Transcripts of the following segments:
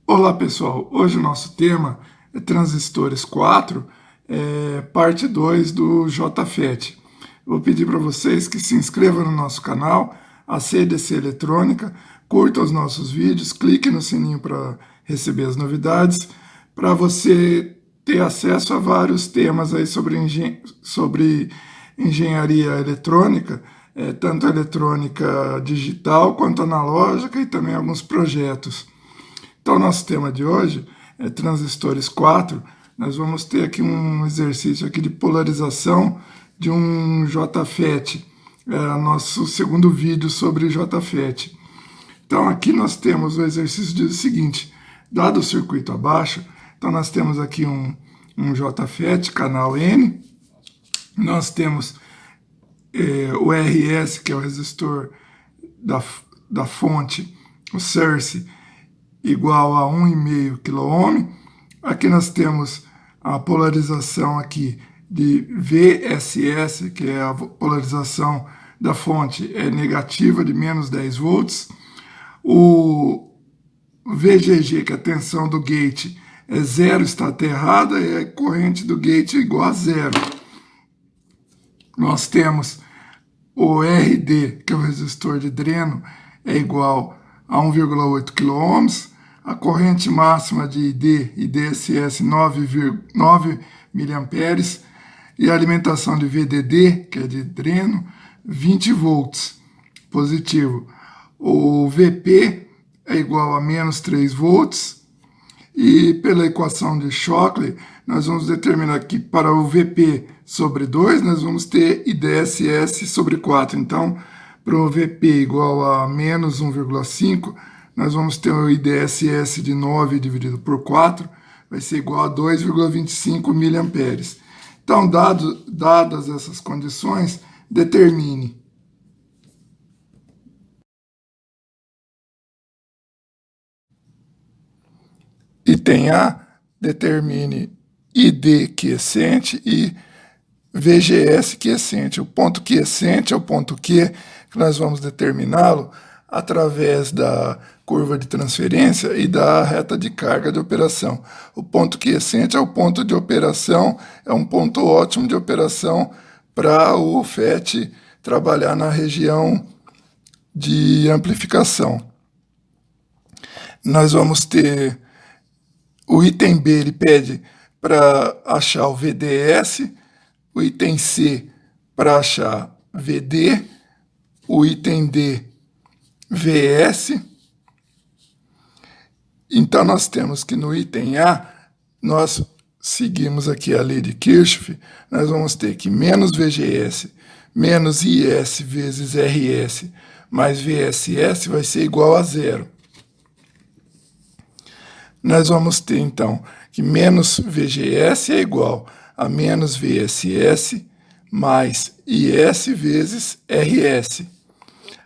Olá pessoal, hoje o nosso tema é transistores 4, parte 2 do JFET. Vou pedir para vocês que se inscrevam no nosso canal, a CDC Eletrônica, curtam os nossos vídeos, clique no sininho para receber as novidades, para você ter acesso a vários temas aí sobre engenharia eletrônica, tanto eletrônica digital quanto analógica e também alguns projetos. Então, nosso tema de hoje é transistores 4. Nós vamos ter aqui um exercício aqui de polarização de um JFET. Nosso segundo vídeo sobre JFET. Então, aqui nós temos o exercício diz o seguinte, dado o circuito abaixo, então nós temos aqui um JFET, canal N, nós temos o RS, que é o resistor da fonte, o source, igual a 1,5 kΩ. Aqui nós temos a polarização aqui de VSS, que é a polarização da fonte, é negativa, de menos 10 volts. O VGG, que é a tensão do gate, é zero, está aterrada, e a corrente do gate é igual a zero. Nós temos o RD, que é o resistor de dreno, é igual a 1,8 kΩ, a corrente máxima de ID e DSS 9 mA, e a alimentação de VDD, que é de dreno, 20 volts, positivo. O VP é igual a menos 3 volts, e pela equação de Shockley, nós vamos determinar que para o VP sobre 2, nós vamos ter IDSS sobre 4. Então, para o VP igual a menos 1,5, nós vamos ter o IDSS de 9 dividido por 4, vai ser igual a 2,25 mA. Então, dadas essas condições, determine item A, determine ID quiescente e VGS quiescente. O ponto quiescente é o ponto Q, que nós vamos determiná-lo através da curva de transferência e da reta de carga de operação. O ponto quiescente é o ponto de operação, é um ponto ótimo de operação para o FET trabalhar na região de amplificação. Nós vamos ter o item B, ele pede para achar o VDS, o item C para achar VD, o item D, VS. Então, nós temos que no item A, nós seguimos aqui a lei de Kirchhoff, nós vamos ter que menos VGS, menos IS vezes RS, mais VSS vai ser igual a zero. Nós vamos ter, então, que menos VGS é igual a menos VSS mais IS vezes RS.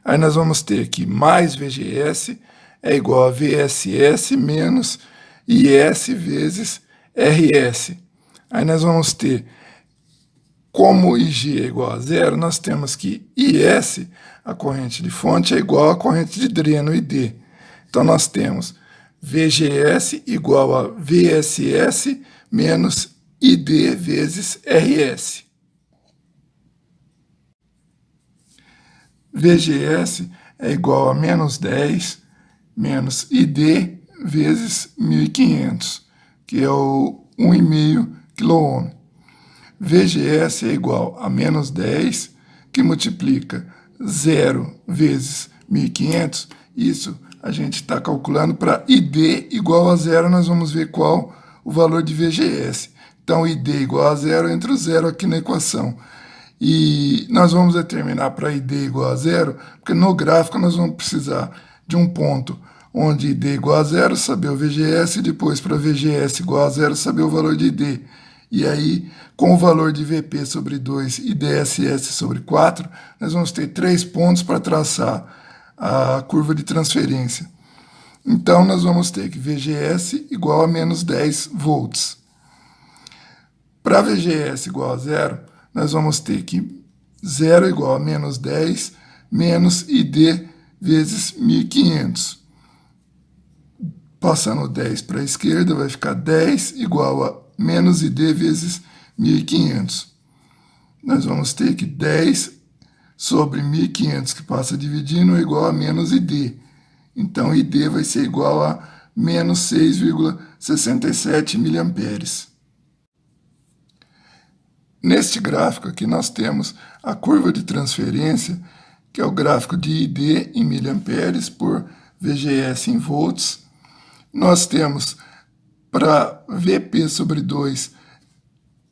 Aí nós vamos ter que mais VGS é igual a VSS menos IS vezes RS. Aí nós vamos ter, como IG é igual a zero, nós temos que IS, a corrente de fonte, é igual à corrente de dreno, ID. Então nós temos VGS igual a VSS menos ID vezes RS. VGS é igual a menos 10 menos ID vezes 1.500, que é o 1,5 kΩ. VGS é igual a menos 10, que multiplica 0 vezes 1.500. Isso a gente está calculando para ID igual a zero, nós vamos ver qual o valor de VGS. Então, ID igual a zero, entra o zero aqui na equação. E nós vamos determinar para ID igual a zero, porque no gráfico nós vamos precisar de um ponto onde ID igual a zero, saber o VGS, e depois para VGS igual a zero, saber o valor de ID. E aí, com o valor de VP sobre 2 e DSS sobre 4, nós vamos ter 3 pontos para traçar a curva de transferência. Então, nós vamos ter que VGS igual a menos 10 volts. Para VGS igual a zero, nós vamos ter que 0 igual a menos 10 menos ID vezes 1500. Passando 10 para a esquerda, vai ficar 10 igual a menos ID vezes 1500. Nós vamos ter que 10 sobre 1500, que passa dividindo, é igual a menos ID. Então, ID vai ser igual a menos 6,67 miliamperes. Neste gráfico aqui nós temos a curva de transferência, que é o gráfico de ID em miliamperes por VGS em volts. Nós temos para VP sobre 2,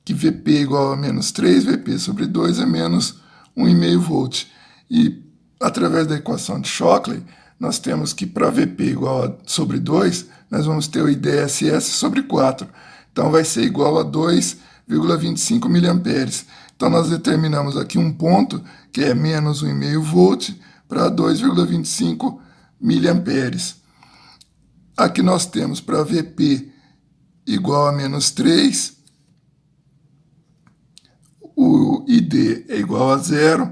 que VP é igual a menos 3, VP sobre 2 é menos 1,5 volt. E através da equação de Shockley, nós temos que para VP igual a sobre 2, nós vamos ter o IDSS sobre 4. Então vai ser igual a 2,25 miliamperes. Então nós determinamos aqui um ponto que é menos 1,5 volt para 2,25 miliamperes. Aqui nós temos para VP igual a menos 3, o ID é igual a 0,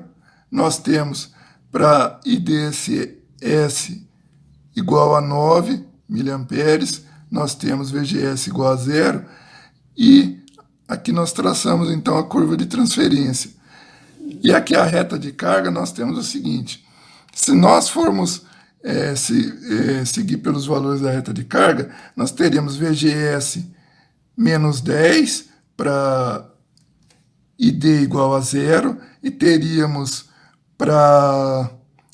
nós temos para IDSS igual a 9 miliamperes, nós temos VGS igual a 0, e aqui nós traçamos então a curva de transferência. E aqui a reta de carga nós temos o seguinte: se nós formos seguir pelos valores da reta de carga, nós teríamos VGS menos 10 para ID igual a 0, e teríamos para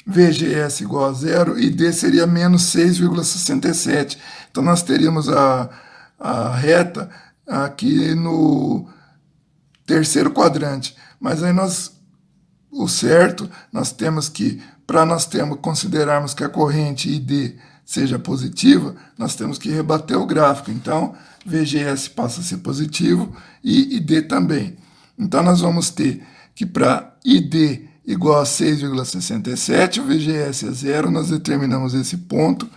VGS igual a 0, ID seria menos 6,67. Então nós teríamos a reta aqui no terceiro quadrante. Mas aí o certo, nós temos que, para nós considerarmos que a corrente ID seja positiva, nós temos que rebater o gráfico. Então, VGS passa a ser positivo e ID também. Então, nós vamos ter que para ID igual a 6,67, o VGS é 0, nós determinamos esse ponto.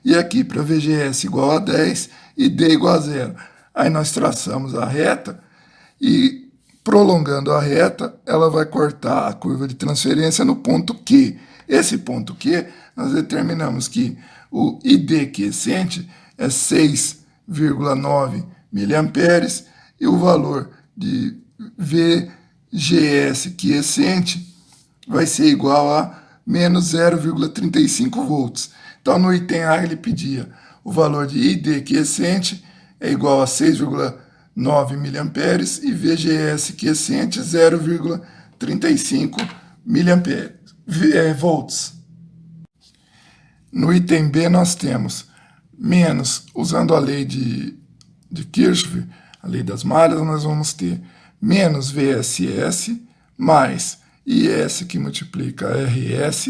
E aqui, para VGS igual a 10, ID igual a 0. Aí nós traçamos a reta e, prolongando a reta, ela vai cortar a curva de transferência no ponto Q. Esse ponto Q, nós determinamos que o ID quiescente é 6,9 miliamperes e o valor de VGS quiescente vai ser igual a menos 0,35 volts. Então, no item A, ele pedia o valor de ID quiescente é igual a 6,9 miliamperes e VGS quiescente 0,35 volts. No item B, nós temos menos, usando a lei de Kirchhoff, a lei das malhas, nós vamos ter menos VSS mais IS, que multiplica RS,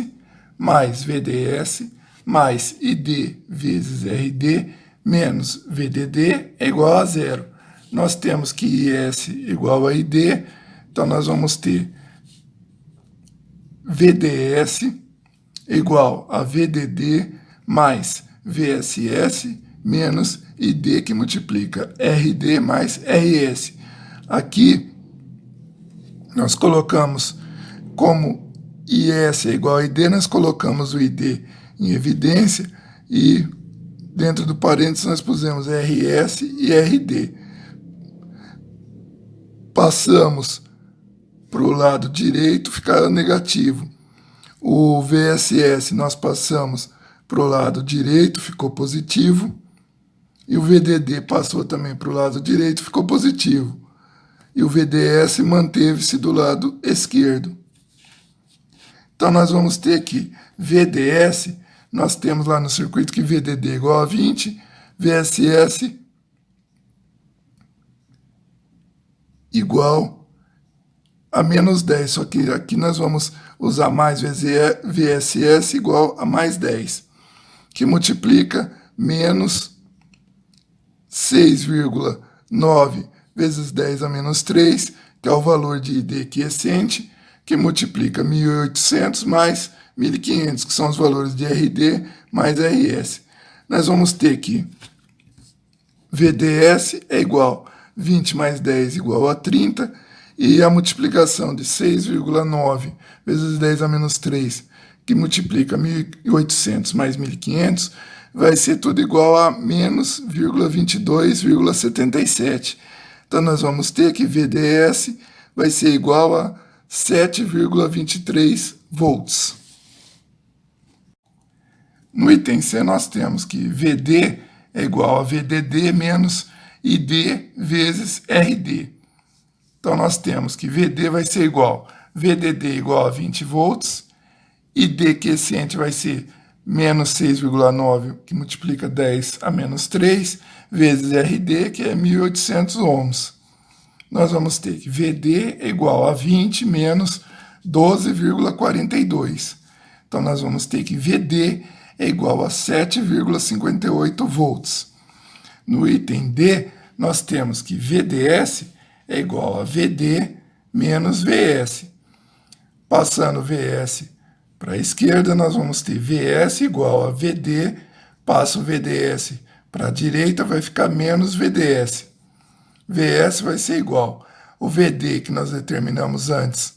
mais VDS, mais ID vezes RD, menos VDD é igual a 0. Nós temos que IS igual a ID, então nós vamos ter VDS igual a VDD mais VSS menos ID, que multiplica RD mais RS. Aqui nós colocamos como IS é igual a ID, nós colocamos o ID em evidência e dentro do parênteses nós pusemos RS e RD. Passamos para o lado direito, fica negativo. O VSS nós passamos para o lado direito, ficou positivo. E o VDD passou também para o lado direito, ficou positivo. E o VDS manteve-se do lado esquerdo. Então nós vamos ter que VDS, nós temos lá no circuito que VDD é igual a 20, VSS igual a menos 10, só que aqui nós vamos usar mais VSS igual a mais 10, que multiplica menos 6,9 vezes 10 a menos 3, que é o valor de ID quiescente, que multiplica 1.800 mais 1.500, que são os valores de RD mais RS. nós vamos ter que VDS é igual a 20 mais 10 igual a 30, e a multiplicação de 6,9 vezes 10 a menos 3, que multiplica 1.800 mais 1.500, vai ser tudo igual a menos 22,77. Então, nós vamos ter que VDS vai ser igual a 7,23 volts. No item C, nós temos que VD é igual a VDD menos ID vezes RD. Então, nós temos que VD vai ser igual a VDD igual a 20 volts, ID quiescente vai ser menos 6,9, que multiplica 10 a menos 3, vezes RD, que é 1.800 ohms. Nós vamos ter que VD é igual a 20 menos 12,42. Então, nós vamos ter que VD é igual a 7,58 volts. No item D, nós temos que VDS é igual a VD menos VS. Passando VS para a esquerda, nós vamos ter VS igual a VD, passa o VDS para a direita, vai ficar menos VDS. VS vai ser igual o VD que nós determinamos antes,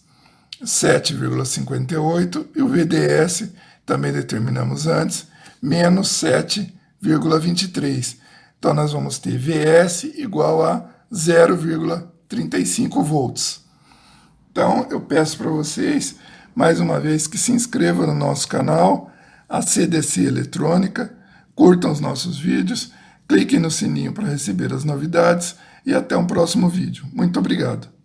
7,58, e o VDS também determinamos antes, menos 7,23. Então, nós vamos ter VS igual a 0,35 volts. Então, eu peço para vocês, mais uma vez, que se inscrevam no nosso canal, a CDC Eletrônica, curtam os nossos vídeos, cliquem no sininho para receber as novidades e até um próximo vídeo. Muito obrigado.